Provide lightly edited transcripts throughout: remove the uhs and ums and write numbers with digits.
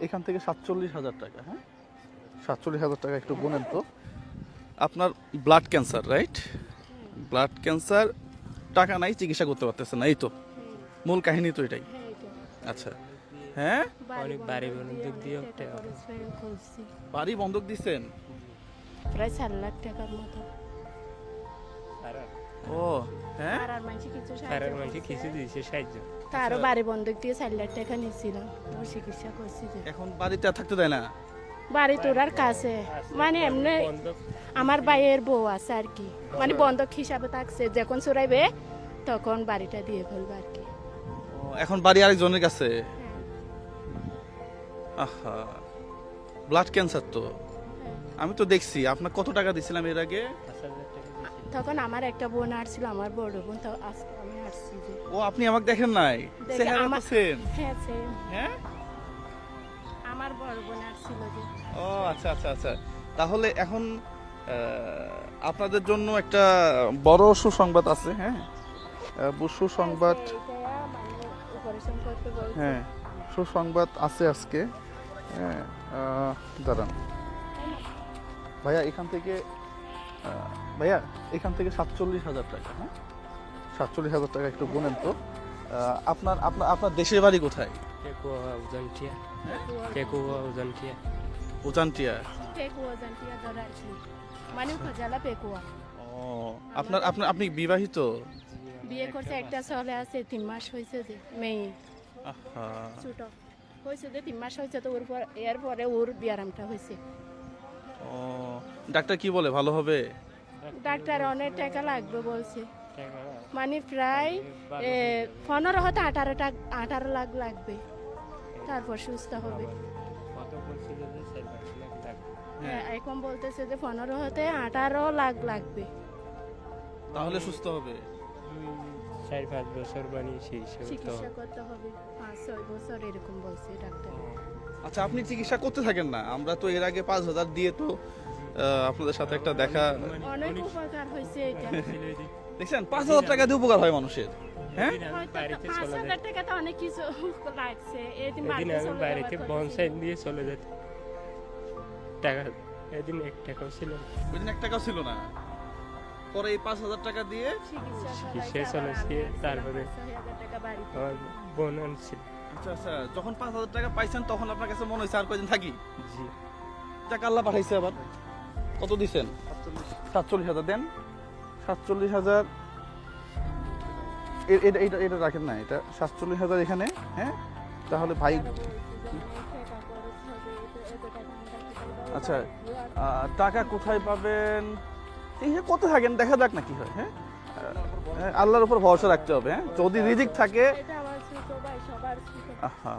এখান থেকে 47,000 টাকা। হ্যাঁ, 47,000 টাকা একটু গুনেন তো। আপনার blood cancer, right? Blood cancer, টাকা নাই, চিকিৎসা করতে পারতেছেন না, এই তো মূল কাহিনী তো এটাই। আচ্ছা, হ্যাঁ, অনেক বাড়ি বন্ধক দিয়ে টাকা বাড়ি বন্ধক দিচ্ছেন? প্রায় 4 লাখ টাকার মতো। ও হ্যাঁ, আর মানুষ কিছু তারার মানুষ কিছু দিয়েছে সাহায্য। তারও বাড়ি বন্ধক দিয়ে 4 লাখ টাকা নিয়েছিলাম, ও চিকিৎসা করছি যে। এখন বাড়িতে আর থাকতে দেয় না? বাড়ি তোরার কাছে মানে এমনি বন্ধক আমার ভাইয়ের বউ আছে আর কি, মানে বন্ধক হিসাবে থাকছে, যখন চুরাইবে তখন বাড়িটা দিয়ে ফেলবে আর কি। ও, এখন বাড়ি আরেকজনের কাছে? আহা, ব্লাড ক্যান্সার তো। আমি তো দেখছি আপনার কত টাকা দিছিলাম এর আগে। 5,000 টাকা দিয়েছে। তখন আমার একটা বোন আসছিল, আমার বড় বোন, তো আজকে আমি আসছি যে। ও, আপনি আমাকে দেখেন নাই? দেখে চেহারা তো আমার- সেম। হ্যাঁ same। হ্যাঁ, আমার বড় বোন আসছিল যে। ও আচ্ছা আচ্ছা আচ্ছা। তাহলে এখন আপনাদের জন্য একটা বড় সুসংবাদ আছে। হ্যাঁ, সুসংবাদ। এইটা মানে অপারেশন করতে বলছে। হ্যাঁ, সুসংবাদ আছে আজকে। হ্যাঁ, দাঁড়ান ভাইয়া, এখান থেকে ভাইয়া এখান থেকে 47,000 টাকা। হ্যাঁ, 47,000 টাকা একটু গুনেন তো। আপনার আপনার আপনার দেশের বাড়ি কোথায়? টেকুয়া উজানটিয়া। টেকুয়া উজানটিয়া। উজানটিয়া। পেকুয়া জানতিয়া ধরা আর কি, মানে উপজেলা পেকুয়া। ও, আপনার আপনার আপনি বিবাহিত? বিয়ে করছে, একটা ছেলে আছে, 3 মাস হয়েছে যে, মেয়ে আহা, ছোট হয়েছে যে, 3 মাস হয়েছে, তো ওর পর এর পরে ওর বিয়ারামটা হয়েছে। ও, ডাক্তার কি বলে, ভালো হবে? ডাক্তার অনেক টাকা লাগবে বলছে, টাকা মানে প্রায় 15 হতে 18 লাখ লাগবে, তারপর সুস্থ হবে। কত বলছিল যে 4-5 লাখ টাকা। হ্যাঁ, এখন বলতেছে যে 15 হতে 18 লাখ লাগবে। তাহলে সুস্থ হবে? 4-5 বছর বানিয়ে সেই হিসেবে তো চিকিৎসা করতে হবে 5-6 বছর, এরকম বলছে ডাক্তার। আচ্ছা, আপনি চিকিৎসা করতে থাকেন না? আমরা তো এর আগে 5,000 দিয়ে তো আপনাদের সাথে একটা দেখা, অনেক উপকার হয়েছে এটা। দেখছেন 5,000 টাকা দিয়ে উপকার হয় মানুষের। হ্যাঁ, এদিন আমি হয়তো বাড়িতে চলে 5,000 যাই। টাকা তো অনেক কিছু লাগছে, এদিন এদিন বাড়িতে আমি চলে বাড়িতে যাওয়ার কথা বনসাই ছিল। দিয়ে চলে যেত টাকা। এদিন 1 টাকাও ছিল না। ওই দিন 1 টাকাও ছিল না। পরে এই 5,000 টাকা দিয়ে চিকিৎসা চিকিৎসা করাইতে আবার চলেছে, আমি আসছিলাম তারপরে 5,000 টাকা বাড়িতে। আমার বোন আনছিল। আচ্ছা আচ্ছা, যখন 5,000 টাকা পাইছেন তখন আপনার কাছে মনে হয়েছে আর কয়দিন থাকি, জি, টাকা আল্লাহ পাঠাইছে আবার। কত দিছেন? 47,000 দেন। 47,000 এটা এটা এটা রাখেন না, এটা 47,000 এখানে। হ্যাঁ, তাহলে ভাই, টাকা খরচ হবে, এত টাকা আমরা কি করবো? আচ্ছা, টাকা কোথায় পাবেন এই যে করতে থাকেন, দেখা যাক না কি হয়। হ্যাঁ, আল্লাহর উপর ভরসা রাখতে হবে। হ্যাঁ, যদি রিজিক থাকে। এটা আমার ছোট ভাই, সবার ছোট। আহা,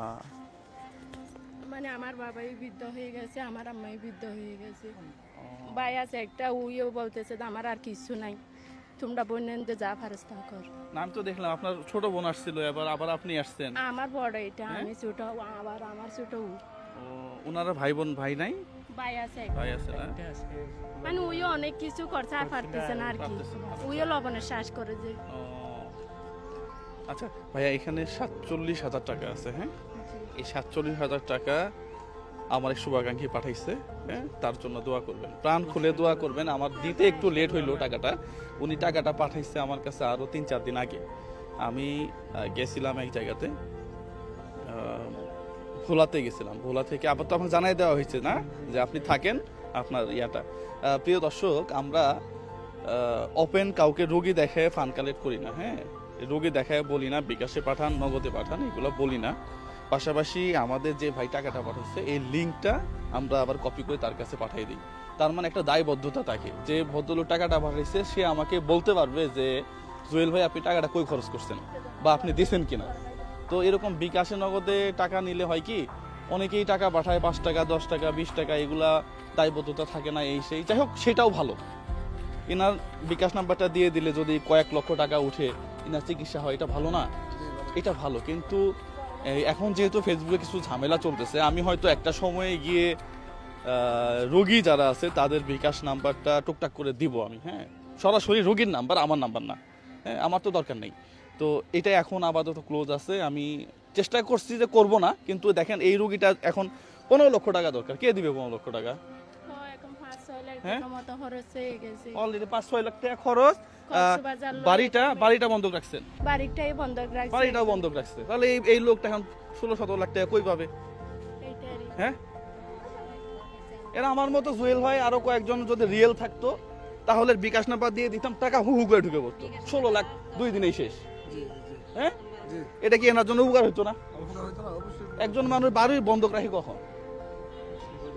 মানে আমার বাবাই বৃদ্ধ হয়ে গেছে, আমার আম্মাই বৃদ্ধ হয়ে গেছে, ভাই আছে একটা, উইও বলতেছে যে আমার আর কিছু নাই, তোমরা বোনেন যে যা ফারস তা কর। না, আমি তো দেখলাম আপনার ছোট বোন আসছিল, এবার আবার আপনি আসছেন। আমার বড় এটা, আমি ছোট, আবার আমার ছোট ও। ও, ওনারা ভাই বোন, ভাই নাই? ভাই আছে একটা। ভাই আছে না? এটা আছে। মানে উইও অনেক কিছু করছে, আর পারতেছে না আর কি, পারতেছে না। উইও লবণের শ্বাস করে যে। ও, আচ্ছা ভাইয়া, এখানে 47,000 টাকা আছে। হ্যাঁ, এই 47,000 টাকা আমার এক শুভাকাঙ্ক্ষী পাঠাইছে। হ্যাঁ, তার জন্য দোয়া করবেন, প্রাণ খুলে দোয়া করবেন। আমার দিতে একটু লেট হইলো টাকাটা, উনি টাকাটা পাঠাইছে আমার কাছে আরো 3-4 দিন আগে। আমি গেছিলাম এক জায়গাতে, ভোলাতে গেছিলাম। ভোলা থেকে আবার তো আপনার জানাই দেওয়া হয়েছে না যে আপনি থাকেন আপনার ইয়াটা। প্রিয় দর্শক, আমরা ওপেন কাউকে রোগী দেখায় ফান্ড কালেক্ট করি না। হ্যাঁ, রোগী দেখায় বলি না বিকাশে পাঠান, নগদে পাঠান, এগুলো বলি না। পাশাপাশি আমাদের যে ভাই টাকাটা পাঠাচ্ছে, এই লিঙ্কটা আমরা আবার কপি করে তার কাছে পাঠিয়ে দিই। তার মানে একটা দায়বদ্ধতা থাকে, যে ভদ্রলোক টাকাটা পাঠাইছে সে আমাকে বলতে পারবে যে জুয়েল ভাই আপনি টাকাটা কই খরচ করছেন বা আপনি দিয়েছেন কিনা। তো এরকম বিকাশে নগদে টাকা নিলে হয় কি, অনেকেই টাকা পাঠায় 5 টাকা 10 টাকা 20 টাকা, এগুলা দায়বদ্ধতা থাকে না, এই সেই। যাই হোক, সেটাও ভালো। এনার বিকাশ নাম্বারটা দিয়ে দিলে যদি কয়েক লক্ষ টাকা উঠে এনার চিকিৎসা হয়, এটা ভালো না? এটা ভালো। কিন্তু এখন যেহেতু ফেসবুকে কিছু ঝামেলা চলতেছে, আমি হয়তো একটা সময়ে গিয়ে রোগী যারা আছে তাদের বিকাশ নাম্বারটা টুকটাক করে দিব আমি। হ্যাঁ, সরাসরি রোগীর নাম্বার, আমার নাম্বার না। হ্যাঁ, আমার তো দরকার নেই। তো এটা এখন আপাতত ক্লোজ আছে। আমি চেষ্টা করছি যে করব না, কিন্তু দেখেন এই রুগীটা এখন 15 লক্ষ টাকা দরকার, কে দিবে 15 লক্ষ টাকা? এখন 5-6 লাখ হ্যাঁ? টাকা মতো খরচ হয়ে গেছে। অলরেডি 5-6 লাখ টাকা খরচ। কক্সবাজার লয়ে বাড়িটা বন্ধক রাখছেন, বাড়িটাই বন্ধক রাখছে। বাড়িটাও বন্ধক রাখছে, তাহলে এই লোকটা এখন 16-17 লাখ টাকা কই পাবে? এইটারই। হ্যাঁ, এরা আমার মতো জুয়েল ভাই আরো কয়েকজন যদি রিয়েল থাকতো তাহলে বিকাশ নাম্বার দিয়ে দিতাম, টাকা হু হু করে ঢুকে পড়তো। 16 লাখ 2 দিনেই শেষ। হ্যাঁ, এটা কি এনার জন্য উপকার হতো না? একজন মানুষ বাড়ি বন্ধক রাখে কখন?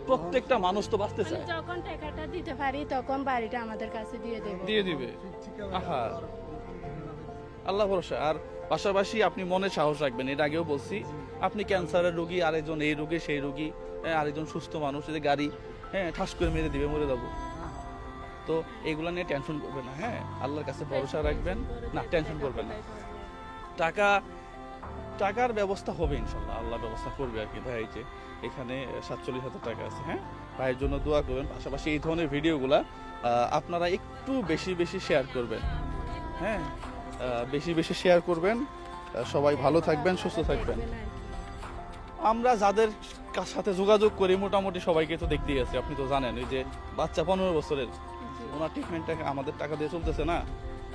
প্রত্যেকটা মানুষ তো বাঁচতে চায়। যখন টাকাটা দিতে পারি তখন বাড়িটা আমাদের কাছে দিয়ে দেবো। দিয়ে দিবে। আহা, আল্লাহ ভরসা। আর পাশাপাশি আপনি মনে সাহস রাখবেন, এর আগেও বলছি, আপনি ক্যান্সারের রোগী, আরেকজন এই রোগী সেই রোগী, আরেকজন সুস্থ মানুষ, এই যে গাড়ি ঠাস করে মেরে দিবে, মরে যাবো। তো এগুলো নিয়ে টেনশন করবেন না। হ্যাঁ, আল্লাহর কাছে ভরসা রাখবেন, না টেনশন করবেন না। টাকার ব্যবস্থা হবে ইনশাল্লাহ, আল্লাহ ব্যবস্থা করবে আর কি। ভাই যে এখানে 47,000 টাকা আছে। হ্যাঁ, ভাইয়ের জন্য দোয়া করবেন। পাশাপাশি এই ধরনের ভিডিওগুলা আপনারা একটু বেশি বেশি শেয়ার করবেন। হ্যাঁ, বেশি বেশি শেয়ার করবেন। সবাই ভালো থাকবেন, সুস্থ থাকবেন। আমরা যাদের সাথে যোগাযোগ করি মোটামুটি সবাইকে তো দেখতেই আছি, আপনি তো জানেন। ওই যে বাচ্চা 15 বছরের, ওনার ট্রিটমেন্টটা আমাদের টাকা দিয়ে চলতেছে না।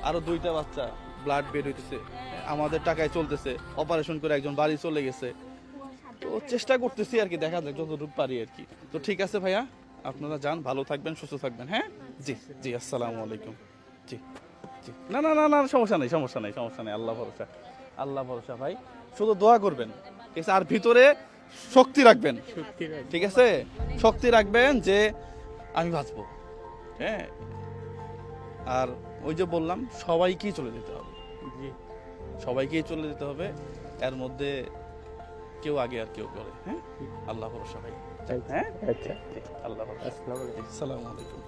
আরো 2টা বাচ্চা ব্লাড বের হইতেছে, আমাদের টাকায় চলতেছে। অপারেশন করে একজন বাড়ি চলে গেছে। তো চেষ্টা করতেছি আর কি, দেখা যাক যতটুকু পারি আর কি। তো ঠিক আছে ভাইয়া, আপনারা যান, ভালো থাকবেন, সুস্থ থাকবেন। হ্যাঁ, জি জি, আসসালামু আলাইকুম। জি জি, না না না না, সমস্যা নেই, সমস্যা নেই, সমস্যা নেই। আল্লাহ ভরসা, আল্লাহ ভরসা ভাই। শুধু দোয়া করবেন, ঠিক আছে? আর ভিতরে শক্তি রাখবেন, ঠিক আছে? শক্তি রাখবেন যে আমি বাঁচবো। হ্যাঁ, আর ওই যে বললাম, সবাইকেই চলে যেতে হবে, সবাইকেই চলে যেতে হবে। এর মধ্যে কেউ আগে আর কেউ করে। হ্যাঁ, আল্লাহ ভরসা ভাই। হ্যাঁ, আচ্ছা, আল্লাহ ভরসা। আসসালামু আলাইকুম।